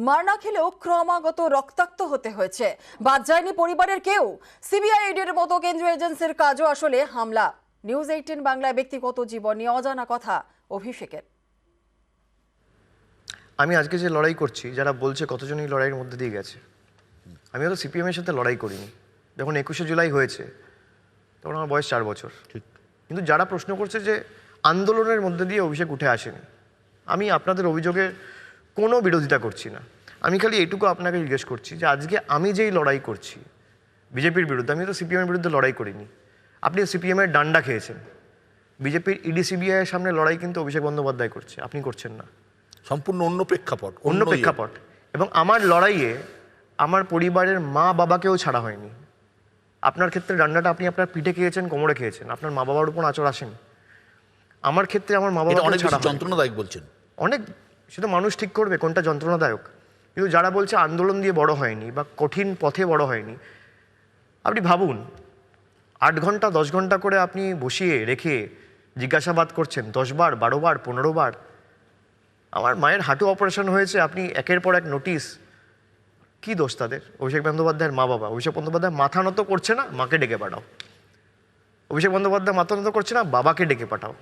মার না খেলেও ক্রমাগত রক্তাক্ত হতে হয়েছে, বাদ যায়নি পরিবারের কেউ। সিবিআই ইডির মতো কেন্দ্রীয় এজেন্সির কাজও আসলে হামলা। নিউজ 18 বাংলায় ব্যক্তিগত জীবন নিয়ে অজানা কথা অভিষেকের। আমি আজকে যে লড়াই করছি, যারা বলছে কতজনই লড়াইয়ের মধ্যে দিয়ে গেছে, আমি হয়তো সিপিএমের সাথে লড়াই করিনি। যখন 21শে জুলাই হয়েছে তখন আমার বয়স 4 বছর। কিন্তু যারা প্রশ্ন করছে যে আন্দোলনের মধ্যে দিয়ে অভিষেক উঠে আসেনি, আমি আপনাদের অভিযোগের কোনো বিরোধিতা করছি না। আমি খালি এটুকু আপনাকে জিজ্ঞেস করছি যে আজকে আমি যেই লড়াই করছি বিজেপির বিরুদ্ধে, আমি তো সিপিএমের বিরুদ্ধে লড়াই করিনি। আপনি সিপিএমের ডান্ডা খেয়েছেন। বিজেপির ইডি সিবিআইয়ের সামনে লড়াই কিন্তু অভিষেক বন্দ্যোপাধ্যায় করছে, আপনি করছেন না। সম্পূর্ণ অন্য প্রেক্ষাপট, অন্য প্রেক্ষাপট। এবং আমার লড়াইয়ে আমার পরিবারের মা বাবাকেও ছাড়া হয়নি। আপনার ক্ষেত্রে ডান্ডাটা আপনি আপনার পিঠে খেয়েছেন, কোমরে খেয়েছেন, আপনার মা বাবার উপর আঁচড় আসেন। আমার ক্ষেত্রে আমার মা বাবা অনেক যন্ত্রণাদায়ক বলছেন। অনেক, সেটা মানুষ ঠিক করবে কোনটা যন্ত্রণাদায়ক। কিন্তু যারা বলছে আন্দোলন দিয়ে বড় হয়নি বা কঠিন পথে বড় হয়নি, আপনি ভাবুন 8 ঘন্টা 10 ঘন্টা করে আপনি বসিয়ে রেখে জিজ্ঞাসাবাদ করছেন 10 বার 12 বার 15 বার। আমার মায়ের হাঁটু অপারেশন হয়েছে, আপনি একের পর এক নোটিশ। কি দোষ তাদের? অভিষেক বন্দ্যোপাধ্যায়ের মা বাবা। অভিষেক বন্দ্যোপাধ্যায় মাথা নত করছে না, মাকে ডেকে পাঠাও। অভিষেক বন্দ্যোপাধ্যায় মাথা নত করছে না, বাবাকে ডেকে পাঠাও।